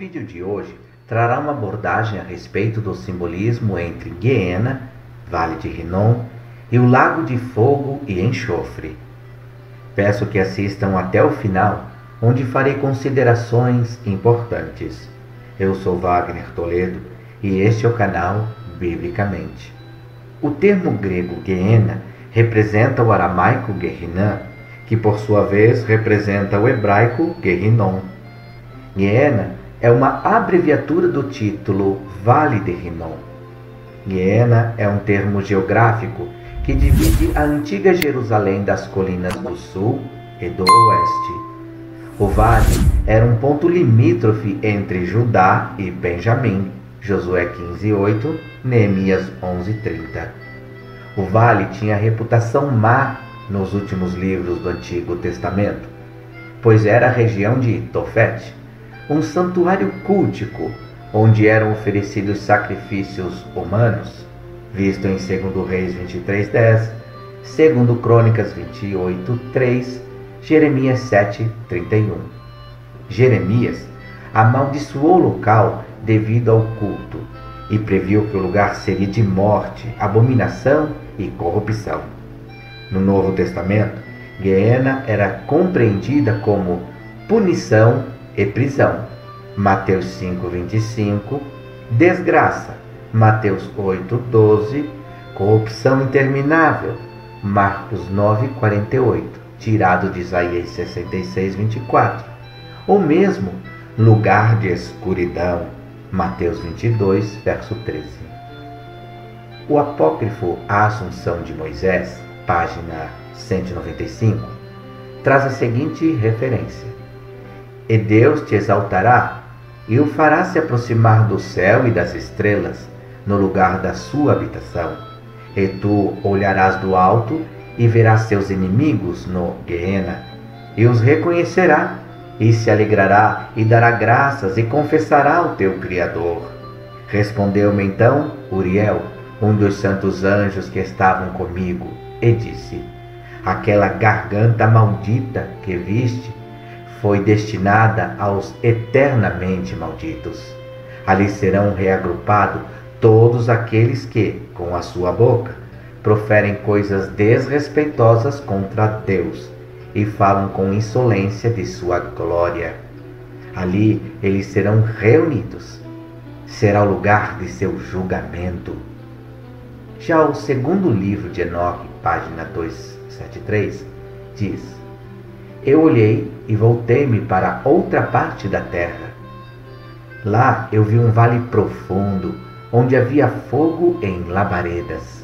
vídeo de hoje trará uma abordagem a respeito do simbolismo entre Guiena, Vale de Rinom, e o Lago de Fogo e Enxofre. Peço que assistam até o final, onde farei considerações importantes. Eu sou Wagner Toledo e este é o canal Biblicamente. O termo grego Guiena representa o aramaico Guerinã, que por sua vez representa o hebraico Guerinom. Guiena é uma abreviatura do título Vale de Rinom. Guiena é um termo geográfico que divide a antiga Jerusalém das colinas do sul e do oeste. O vale era um ponto limítrofe entre Judá e Benjamim, Josué 15:8, Neemias 11:30. O vale tinha reputação má nos últimos livros do Antigo Testamento, pois era a região de Tofete, um santuário cultico, onde eram oferecidos sacrifícios humanos, visto em 2 Reis 23:10, 2 Crônicas 28:3, Jeremias 7:31. Jeremias amaldiçoou o local devido ao culto e previu que o lugar seria de morte, abominação e corrupção. No Novo Testamento, Guiena era compreendida como punição e prisão, Mateus 5:25, desgraça, Mateus 8:12, corrupção interminável, Marcos 9:48, tirado de Isaías 66:24, ou mesmo lugar de escuridão, Mateus 22, verso 13. O apócrifo A Assunção de Moisés, página 195, traz a seguinte referência: E Deus te exaltará, e o fará se aproximar do céu e das estrelas, no lugar da sua habitação. E tu olharás do alto, e verás seus inimigos no Guiena, e os reconhecerá, e se alegrará, e dará graças, e confessará ao teu Criador. Respondeu-me então Uriel, um dos santos anjos que estavam comigo, e disse: Aquela garganta maldita que viste foi destinada aos eternamente malditos. Ali serão reagrupados todos aqueles que, com a sua boca, proferem coisas desrespeitosas contra Deus e falam com insolência de sua glória. Ali eles serão reunidos. Será o lugar de seu julgamento. Já o segundo livro de Enoque, página 273, diz: Eu olhei e voltei-me para outra parte da terra. Lá eu vi um vale profundo, onde havia fogo em labaredas.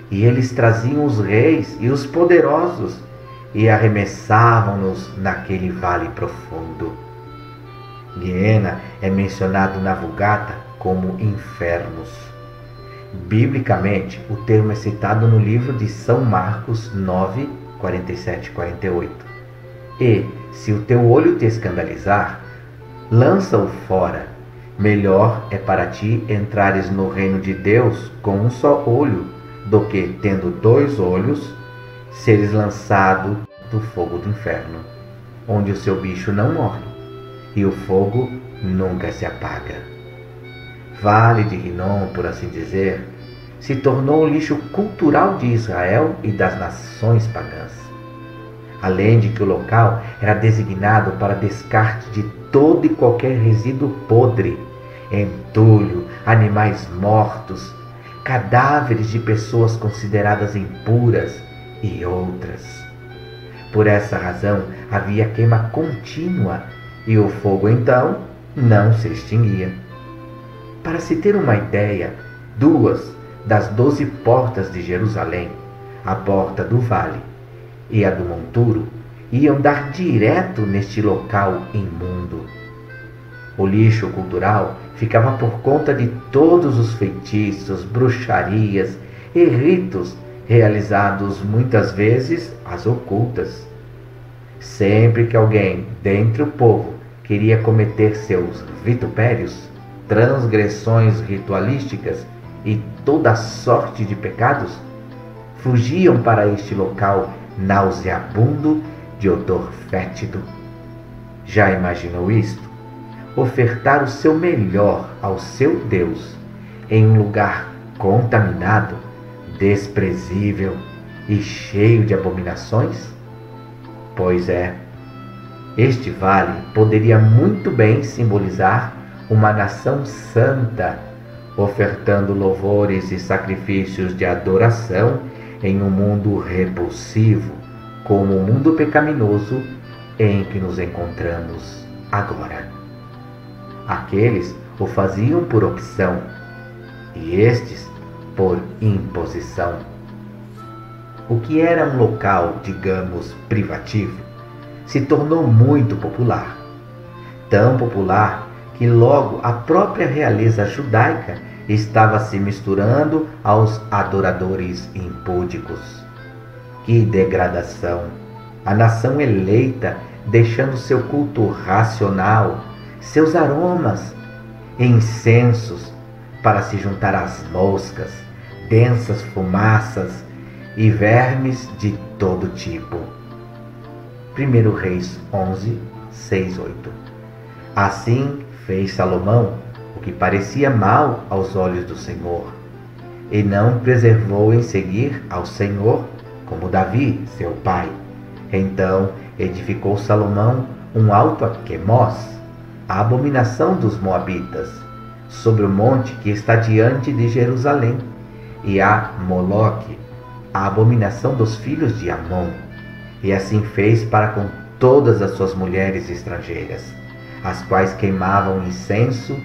E eles traziam os reis e os poderosos e arremessavam-nos naquele vale profundo. Guiena é mencionado na Vulgata como infernos. Biblicamente, o termo é citado no livro de São Marcos 9, 47 e 48. E, se o teu olho te escandalizar, lança-o fora. Melhor é para ti entrares no reino de Deus com um só olho, do que, tendo 2 olhos, seres lançado do fogo do inferno, onde o seu bicho não morre, e o fogo nunca se apaga. Vale de Rinom, por assim dizer, se tornou o lixo cultural de Israel e das nações pagãs. Além de que o local era designado para descarte de todo e qualquer resíduo podre, entulho, animais mortos, cadáveres de pessoas consideradas impuras e outras. Por essa razão havia queima contínua e o fogo então não se extinguia. Para se ter uma ideia, 2 das 12 portas de Jerusalém, a porta do vale e a do monturo, iam dar direto neste local imundo. O lixo cultural ficava por conta de todos os feitiços, bruxarias e ritos realizados muitas vezes às ocultas. Sempre que alguém dentre o povo queria cometer seus vitupérios, transgressões ritualísticas e toda sorte de pecados, fugiam para este local nauseabundo de odor fétido. Já imaginou isto? ofertar o seu melhor ao seu Deus em um lugar contaminado, desprezível e cheio de abominações? Pois é, este vale poderia muito bem simbolizar uma nação santa, ofertando louvores e sacrifícios de adoração em um mundo repulsivo, como o mundo pecaminoso em que nos encontramos agora. Aqueles o faziam por opção e estes por imposição. O que era um local, digamos, privativo, se tornou muito popular. Tão popular que logo a própria realeza judaica estava se misturando aos adoradores impúdicos. Que degradação! A nação eleita deixando seu culto racional, seus aromas e incensos para se juntar às moscas, densas fumaças e vermes de todo tipo. 1 Reis 11, 6, 8. Assim fez Salomão o que parecia mal aos olhos do Senhor, e não preservou em seguir ao Senhor como Davi, seu pai. Então edificou Salomão um alto a Quemós, a abominação dos moabitas, sobre o monte que está diante de Jerusalém, e a Moloque, a abominação dos filhos de Amon. E assim fez para com todas as suas mulheres estrangeiras, as quais queimavam incenso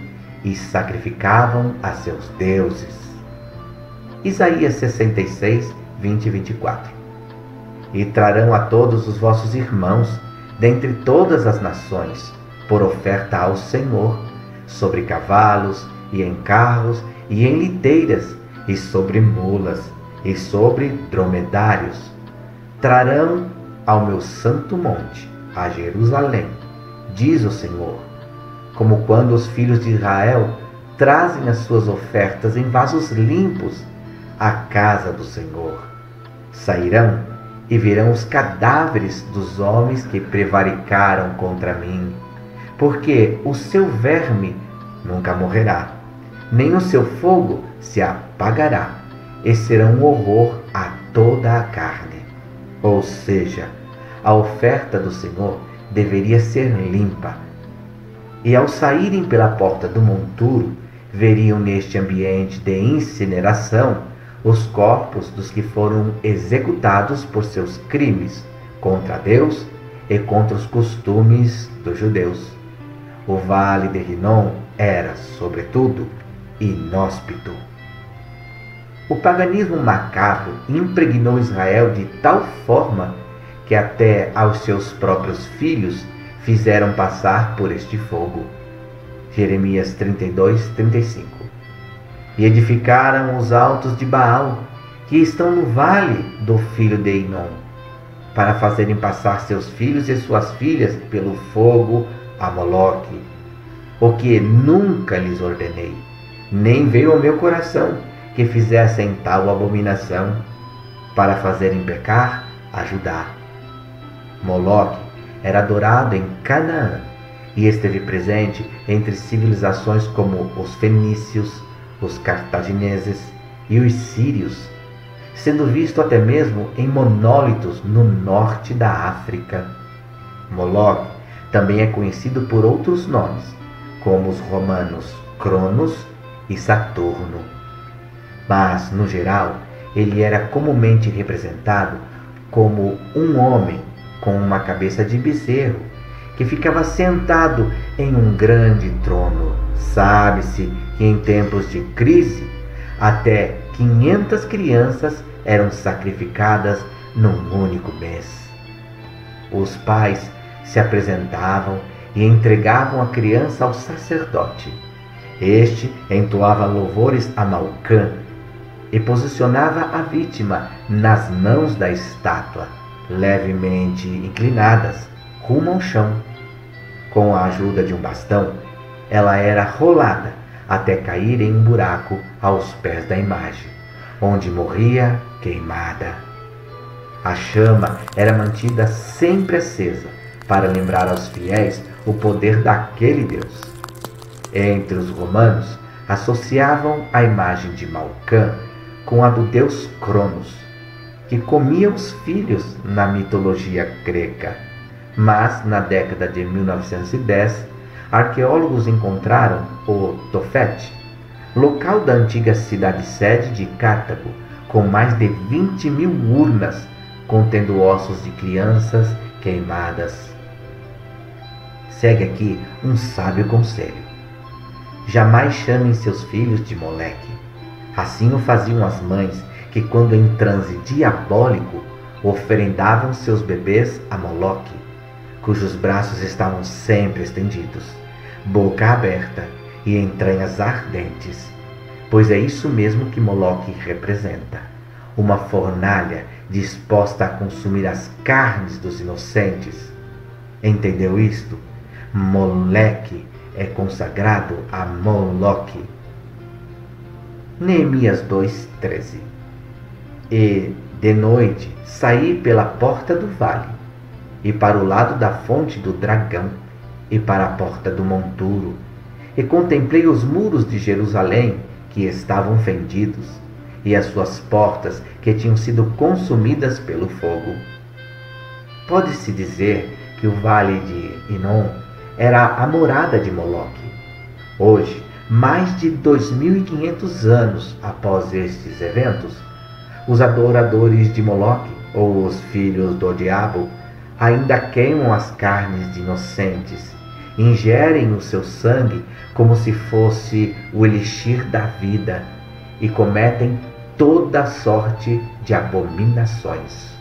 e sacrificavam a seus deuses. Isaías 66, 20 e 24. E trarão a todos os vossos irmãos, dentre todas as nações, por oferta ao Senhor, sobre cavalos, e em carros, e em liteiras, e sobre mulas, e sobre dromedários. Trarão ao meu santo monte, a Jerusalém, diz o Senhor, como quando os filhos de Israel trazem as suas ofertas em vasos limpos à casa do Senhor. Sairão e virão os cadáveres dos homens que prevaricaram contra mim, porque o seu verme nunca morrerá, nem o seu fogo se apagará, e será um horror a toda a carne. Ou seja, a oferta do Senhor deveria ser limpa. E ao saírem pela porta do monturo, veriam neste ambiente de incineração os corpos dos que foram executados por seus crimes contra Deus e contra os costumes dos judeus. O vale de Rinom era, sobretudo, inóspito. O paganismo macabro impregnou Israel de tal forma que até aos seus próprios filhos fizeram passar por este fogo. Jeremias 32, 35. E edificaram os altos de Baal, que estão no vale do filho de Inom, para fazerem passar seus filhos e suas filhas pelo fogo a Moloque, o que nunca lhes ordenei, nem veio ao meu coração que fizessem tal abominação, para fazerem pecar a Judá. Moloque era adorado em Canaã e esteve presente entre civilizações como os fenícios, os cartagineses e os sírios, sendo visto até mesmo em monólitos no norte da África. Moloque também é conhecido por outros nomes, como os romanos Cronos e Saturno. Mas, no geral, ele era comumente representado como um homem com uma cabeça de bezerro, que ficava sentado em um grande trono. Sabe-se que em tempos de crise, até 500 crianças eram sacrificadas num único mês. Os pais se apresentavam e entregavam a criança ao sacerdote. Este entoava louvores a Malcã e posicionava a vítima nas mãos da estátua, levemente inclinadas, rumo ao chão. Com a ajuda de um bastão, ela era rolada até cair em um buraco aos pés da imagem, onde morria queimada. A chama era mantida sempre acesa para lembrar aos fiéis o poder daquele Deus. Entre os romanos, associavam a imagem de Malcã com a do deus Cronos, que comia os filhos na mitologia grega. Mas, na década de 1910, arqueólogos encontraram o Tofete, local da antiga cidade-sede de Cartago, com mais de 20.000 urnas contendo ossos de crianças queimadas. Segue aqui um sábio conselho: jamais chamem seus filhos de Moleque. Assim o faziam as mães que, quando em transe diabólico, oferendavam seus bebês a Moloque, cujos braços estavam sempre estendidos, boca aberta e entranhas ardentes, pois é isso mesmo que Moloque representa: uma fornalha disposta a consumir as carnes dos inocentes. Entendeu isto? Moleque é consagrado a Moloque. Neemias 2:13. E, de noite, saí pela porta do vale, e para o lado da fonte do dragão, e para a porta do monturo, e contemplei os muros de Jerusalém, que estavam fendidos, e as suas portas, que tinham sido consumidas pelo fogo. Pode-se dizer que o vale de Inom era a morada de Moloque. Hoje, mais de 2.500 anos após estes eventos, os adoradores de Moloque, ou os filhos do diabo, ainda queimam as carnes de inocentes, ingerem o seu sangue como se fosse o elixir da vida e cometem toda sorte de abominações.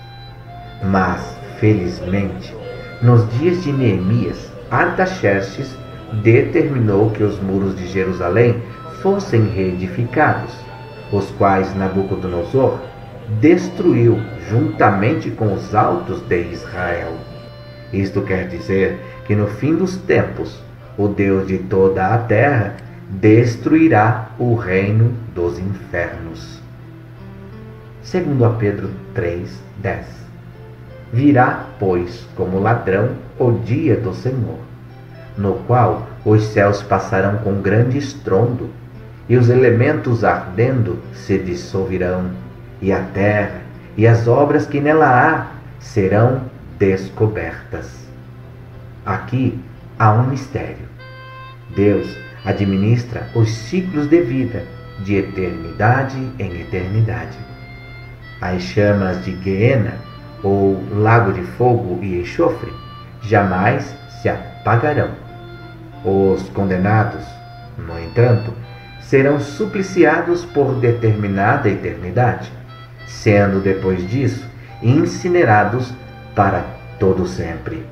Mas, felizmente, nos dias de Neemias, Artaxerxes determinou que os muros de Jerusalém fossem reedificados, os quais Nabucodonosor destruiu juntamente com os altos de Israel. Isto quer dizer que no fim dos tempos, o Deus de toda a terra destruirá o reino dos infernos. Segundo a Pedro 3:10. Virá, pois, como ladrão o dia do Senhor, no qual os céus passarão com grande estrondo, e os elementos ardendo se dissolverão, e a terra e as obras que nela há serão descobertas. Aqui há um mistério. Deus administra os ciclos de vida de eternidade em eternidade. As chamas de Guiena, ou lago de fogo e enxofre, jamais se apagarão. Os condenados, no entanto, serão supliciados por determinada eternidade, sendo depois disso incinerados para todo sempre.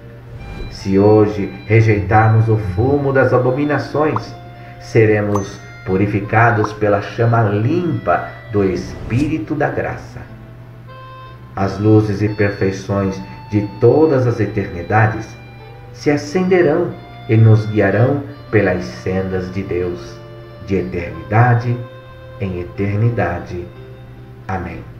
Se hoje rejeitarmos o fumo das abominações, seremos purificados pela chama limpa do Espírito da graça. As luzes e perfeições de todas as eternidades se acenderão e nos guiarão pelas sendas de Deus, de eternidade em eternidade. Amém.